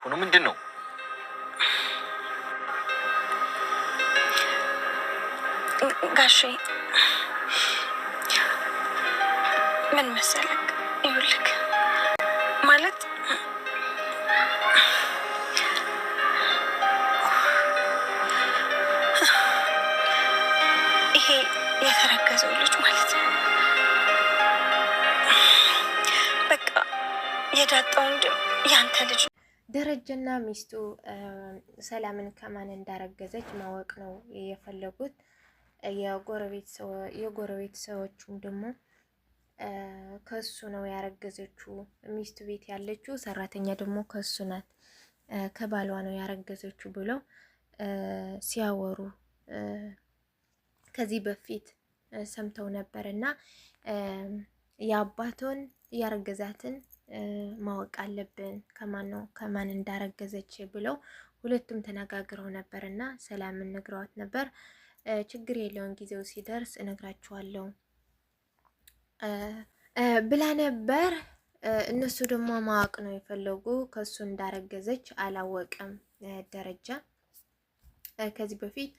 ሆኖ ምንድን ነው ጋሼ? ምን መሰለክ፣ ይኸውልህ ማለት ይሄ የተረገዘው ልጅ ማለት ነው በቃ የዳጣ ወንድም ያንተ ልጅ። ደረጀና ሚስቱ ሰላምን ከማን እንዳረገዘች ማወቅ ነው የፈለጉት። የጎረቤት ሰዎቹም ደግሞ ከሱ ነው ያረገዘችው፣ ሚስቱ ቤት ያለችው ሰራተኛ ደግሞ ከሱ ናት፣ ከባሏ ነው ያረገዘችው ብለው ሲያወሩ ከዚህ በፊት ሰምተው ነበር። እና የአባቶን ያረገዛትን ማወቅ አለብን ከማን እንዳረገዘች ብለው ሁለቱም ተነጋግረው ነበር። እና ሰላምን ነግረዋት ነበር። ችግር የለውም ጊዜው ሲደርስ እነግራችኋለሁ ብላ ነበር። እነሱ ደግሞ ማወቅ ነው የፈለጉ፣ ከሱ እንዳረገዘች አላወቀም ደረጃ። ከዚህ በፊት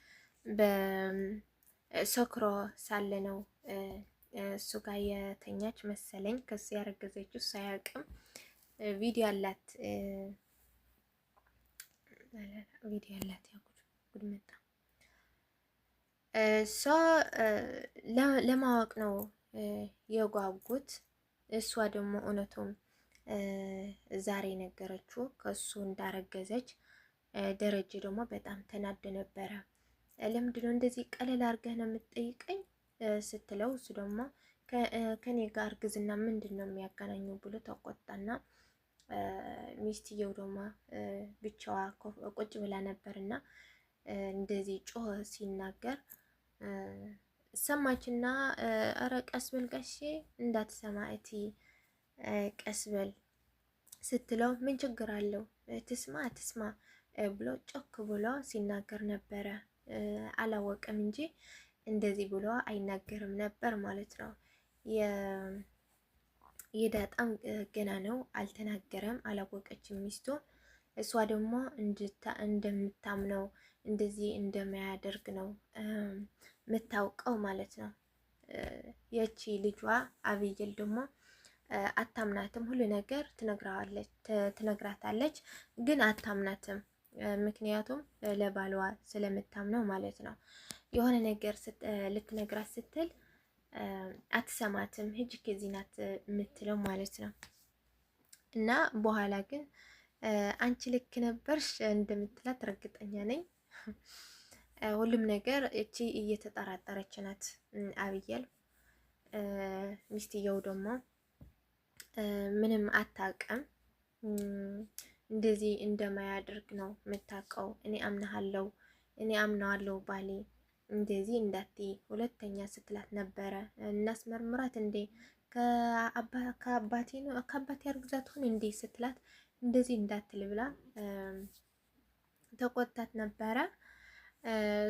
በሰክሮ ሳለ ነው እሱ ጋር የተኛች መሰለኝ። ከሱ ያረገዘችው ሳያውቅም ቪዲዮ አላት ጉድ መጣ። እሷ ለማወቅ ነው የጓጉት። እሷ ደግሞ እውነቱም ዛሬ ነገረችው ከሱ እንዳረገዘች። ደረጀ ደግሞ በጣም ተናደ ነበረ። ለምንድነው እንደዚህ ቀለል አድርገህ ነው የምትጠይቀኝ ስትለው፣ እሱ ደግሞ ከኔ ጋር እርግዝና ምንድን ነው የሚያገናኘው ብሎ ተቆጣና ሚስትየው ደግሞ ብቻዋ ቁጭ ብላ ነበርና እንደዚህ ጮኸ ሲናገር ሰማችና፣ አረ ቀስበል ጋሼ እንዳትሰማ እቲ ቀስበል ስትለው፣ ምን ችግር አለው ትስማ ብሎ ጮክ ብሎ ሲናገር ነበረ። አላወቀም እንጂ እንደዚህ ብሎ አይናገርም ነበር ማለት ነው። የዳጣም ገና ነው አልተናገረም፣ አላወቀችም ሚስቱ። እሷ ደግሞ እንደምታምነው እንደዚህ እንደማያደርግ ነው የምታውቀው ማለት ነው። የቺ ልጇ አብይል ደግሞ አታምናትም። ሁሉ ነገር ትነግራታለች፣ ግን አታምናትም። ምክንያቱም ለባሏ ስለምታምነው ማለት ነው። የሆነ ነገር ልትነግራት ስትል አትሰማትም። ሂጅ ከዚህ ናት የምትለው ማለት ነው። እና በኋላ ግን አንቺ ልክ ነበርሽ እንደምትላት እርግጠኛ ነኝ። ሁሉም ነገር እቺ እየተጠራጠረች ናት አብየል። ሚስትየው ደግሞ ምንም አታውቅም። እንደዚህ እንደማያደርግ ነው የምታውቀው። እኔ አምነዋለሁ ባሌ እንደዚህ እንዳትዪ ሁለተኛ ስትላት ነበረ። እናስመርምራት እንዴ ከአባቴ አርግዛት ሆን እንዴ ስትላት እንደዚህ እንዳትል ብላ ተቆጣት ነበረ።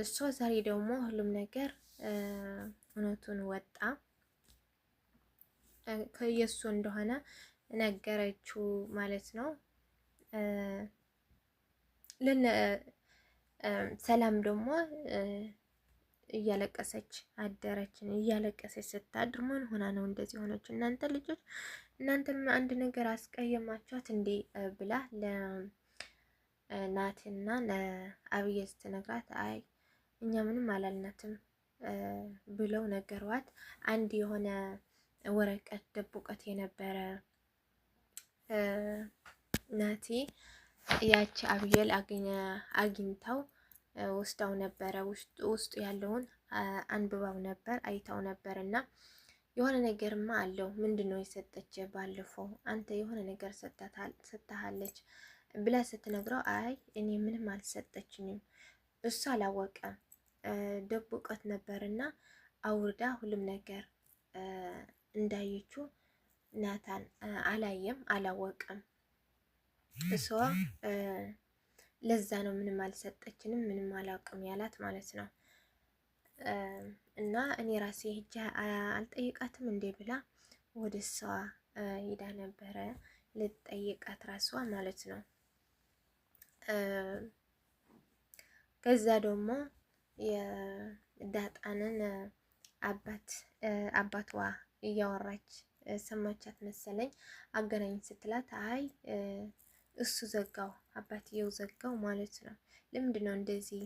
እሷ ዛሬ ደግሞ ሁሉም ነገር እውነቱን ወጣ። ከየሱ እንደሆነ ነገረችው ማለት ነው። ሰላም ደግሞ እያለቀሰች አደረችን። እያለቀሰች ስታድር ምን ሆና ነው እንደዚህ ሆነች? እናንተ ልጆች እናንተም አንድ ነገር አስቀየማችኋት እንዴ ብላ ለናትና ለአብዬ ስትነግራት፣ አይ እኛ ምንም አላልናትም ብለው ነገሯት። አንድ የሆነ ወረቀት ደብቆት የነበረ ናቲ ያቺ አብየል አግኝታው ወስዳው ነበረ። ውስጡ ያለውን አንብባው ነበር፣ አይታው ነበር። እና የሆነ ነገርማ አለው። ምንድን ነው የሰጠች? ባለፈው አንተ የሆነ ነገር ሰጥታለች ብላ ስትነግረው፣ አይ እኔ ምንም አልሰጠችኝም። እሱ አላወቀም፣ ደብቆት ነበርና አውርዳ ሁሉም ነገር እንዳየችው ናታን አላየም፣ አላወቀም። እሷ ለዛ ነው ምንም አልሰጠችንም፣ ምንም አላውቅም ያላት ማለት ነው። እና እኔ ራሴ ሂጄ አልጠይቃትም እንዴ ብላ ወደ እሷ ሄዳ ነበረ ልጠይቃት ራሷ ማለት ነው። ከዛ ደግሞ የዳጣንን አባትዋ እያወራች ሰማቻት መሰለኝ። አገናኝ ስትላት አይ እሱ ዘጋው፣ አባትየው ዘጋው ማለት ነው። ለምንድነው እንደዚህ?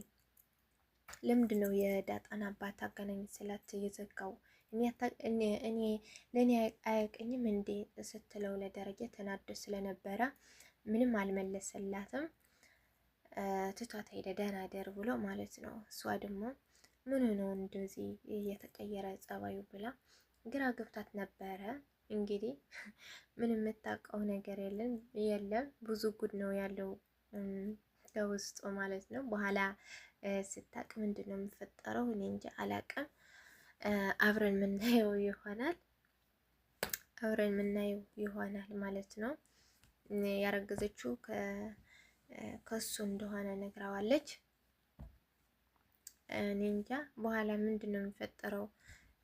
ለምንድነው የዳጣን አባት አገናኝ ስላት የዘጋው? እኔ ለኔ አያውቅኝም እንዴ ስትለው ለደረጀ ተናዶ ስለነበረ ምንም አልመለሰላትም። ትቷት ሄደ፣ ደህና ደር ብሎ ማለት ነው። እሷ ደግሞ ምን ነው እንደዚህ እየተቀየረ ጸባዩ ብላ ግራ ገብታት ነበረ። እንግዲህ ምንም የምታውቀው ነገር የለም። ብዙ ጉድ ነው ያለው ከውስጡ ማለት ነው። በኋላ ስታቅ ምንድን ነው የሚፈጠረው እኔ እንጂ አላቅም። አብረን የምናየው ይሆናል ማለት ነው። ያረገዘችው ከሱ እንደሆነ ነግራዋለች። እኔ እንጃ በኋላ ምንድን ነው የሚፈጠረው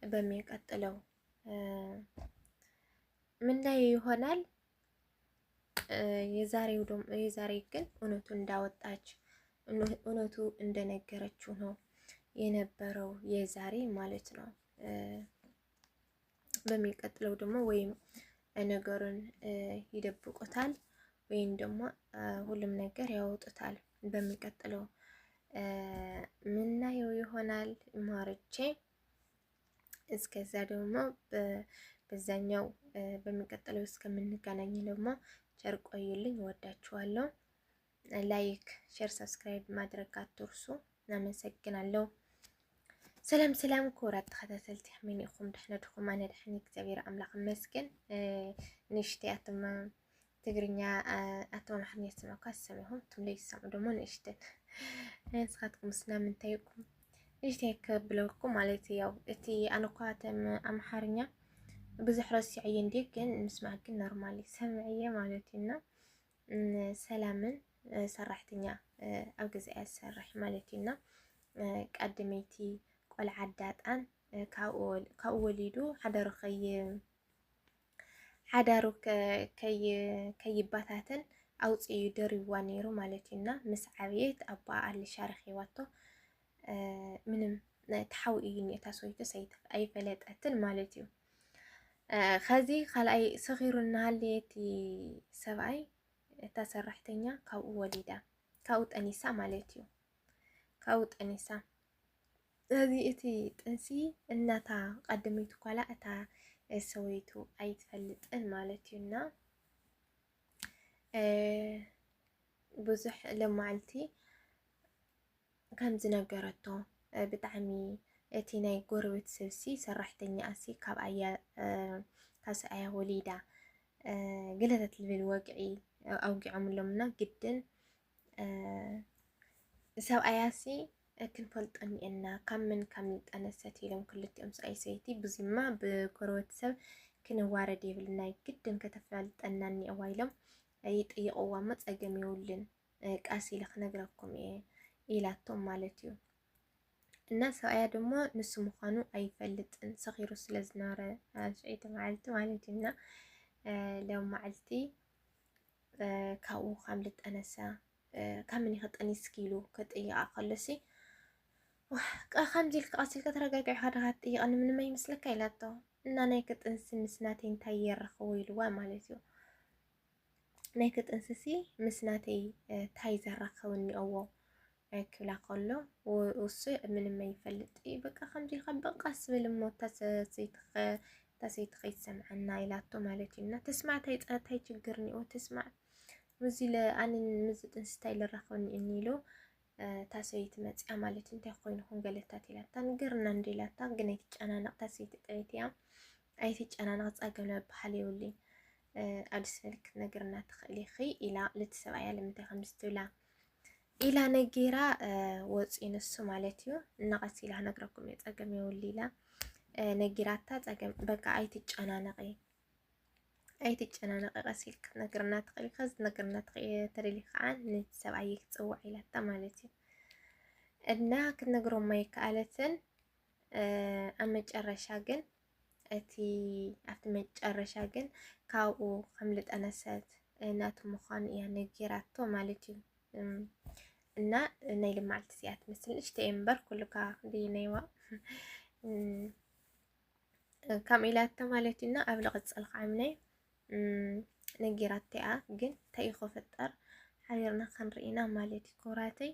በሚቀጥለው ምናየው ይሆናል። የዛሬ ግን እውነቱ እንዳወጣች እውነቱ እንደነገረችው ነው የነበረው የዛሬ ማለት ነው። በሚቀጥለው ደግሞ ወይም ነገሩን ይደብቁታል ወይም ደግሞ ሁሉም ነገር ያወጡታል። በሚቀጥለው ምናየው ይሆናል ማርቼ። እስከዛ ደግሞ በዛኛው በሚቀጥለው እስከምንገናኝ ደግሞ ቸር ቆዩልኝ። ወዳችኋለሁ። ላይክ፣ ሼር፣ ሰብስክራይብ ማድረግ አትርሱ። አመሰግናለሁ። ሰላም ሰላም ክቡራት ተኸታተልቲ ከመይ ኢኹም? ድሕና ድኹም? ኣነ ድሕኒ እግዚኣብሔር ኣምላኽ ይመስገን። ንእሽተይ ኣተማ ትግርኛ ኣተማ ኣምሓርኛ ዝሰምዑካ ዝሰምዑኹም እቶም ዘይሰምዑ ደግሞ ንእሽተን ንስኻትኩም ስና ምንታይ ኢኩም ንእሽተይ ከብለኩም ማለት እዩ። ያው እቲ ኣነ እኳ ኣተም ኣምሓርኛ ብዙሕ ረሲዐየ እንዴ ግን ምስማዕ ግን ኖርማሊ ሰምዕየ ማለት እዩና ሰላምን ሰራሕተኛ ኣብ ገዛኣ ዝሰርሕ ማለት እዩና ቀድመይቲ ቆልዓ ዳጣን ካብኡ ወሊዱ ሓዳሩ ከይባታትን ኣውፅኡ ደሪዋ ነይሩ ማለት እዩና ምስ ዓብየት ኣባ ኣልሻርኺዋቶ ምንም ተሓዊ እዩ ኔታ ሰይቱ ኣይፈለጠትን ማለት እዩ። ከዚ ካልኣይ ሰኺሩ እናሃለየቲ ሰብኣይ እታ ሰራሕተኛ ካብኡ ወሊዳ ካብኡ ጠኒሳ ማለት እዩ። ካብኡ ጠኒሳ እዚ እቲ ጥንሲ እናታ ቀድመይቲ ኳላ እታ ሰወይቱ ኣይትፈልጥን ማለት እዩና ብዙሕ ለማዓልቲ ከም ዝነገረቶ ብጣዕሚ እቲ ናይ ጎረቤት ሰብሲ ሰራሕተኛ ኣሲ ካብ ሰብኣያ ወሊዳ ግለታት ልብል ወግዒ ኣውጊዖምሎምና ግድን ሰብኣያሲ ክንፈልጦ እኒአና ካብ ምን ጠነሰት ኢሎም ክልቲኦም ሰብኣይ ሰበይቲ ብዙማ ብጎረቤት ሰብ ክንዋረድ የብልና ግድን ከተፋልጠና እኒአዋ ኢሎም ይጥይቅዋ ሞ ፀገም የውልን ቃሲ ኢለ ክነግረኩም እየ ኢላቶም ማለት እዩ። እና ሰብኣያ ደግሞ ንሱ ምዃኑ ኣይፈልጥን ሰኺሩ ስለ ዝነበረ ሽዒቲ መዓልቲ ማለት እዩና ሎም መዓልቲ ካብኡ ከም ልጠነሳ ካብ ምን ይኸጠኒስኪ ኢሉ ከጥይቃ ከሎሲ ከምዚ ኢልካ ቀሲልካ ተረጋጊዕካ ዳኻ ትጥይቀኒ ምንም ኣይመስለካ ኢላቶ እና ናይ ክጥንሲ ምስ ናተይ እንታይ የረኽቦ ኢልዋ ማለት እዩ። ናይ ክጥንስሲ ምስ ናተይ እንታይ ዘራኸበኒ እኒአዎ ክብላ ከሎ እሱ ምንም ኣይፈልጥ እዩ። በቃ ከምዚ ኢልካ በቃ ስብል እሞ እታ ሰይቲ ከይትሰምዐና ኢላቶ ማለት እዩና ተስማዕ እንታይ ችግር እኒኦ ተስማዕ ምዚ ኣነ ምዚ ጥንሲ እንታይ ዝራኸበኒ እኒ ኢሉ እታ ሰበይቲ መፅያ ማለት እንታይ ኮይኑኹም ገለታት ኢላታ ንገርና እንዲ ኢላታ ግን ኣይትጨናነቕ እታ ሰበይቲ ጠበይቲ እያ ኣይትጨናነቕ ፀገም ዝበሃል የብሉኝ ኣድስ መልክት ነገርና ትኽእል ኢኺ ኢላ ልቲ ሰብኣያ ለምንታይ ከምዚ ትብላ ኢላ ነጊራ ወፂኡ ንሱ ማለት እዩ። እናቐሲ ኢላ ክነግረኩም እየ ፀገም የብሉ ኢላ ነጊራታ ፀገም በቃ ኣይትጨናነቒ ቀሲ ኢልክ ነገርና ትኽእል ኢኻ ነገርና ተደሊ ከዓ ነቲ ሰብኣይ ክትፅዋዕ ኢላታ ማለት እዩ። እና ክትነግሮም ኣይከኣለትን ኣብ መጨረሻ ግን ኣብቲ መጨረሻ ግን ካብኡ ከም ልጠነሰት ናቱ ምዃኑ እያ ነጊራቶ ማለት እዩ። እና ናይ ልማዓልቲ እዚኣ ትመስልሽ ተኤምበር ኩልካ ደይነይዋ ከም ኢላተ ማለት እና ኣብ ልቕፅል ከዓምነይ ነጊራተያ ግን እንታይ ክፈጠር ሓቢርና ክንርኢና ማለት እዩ ኩራተይ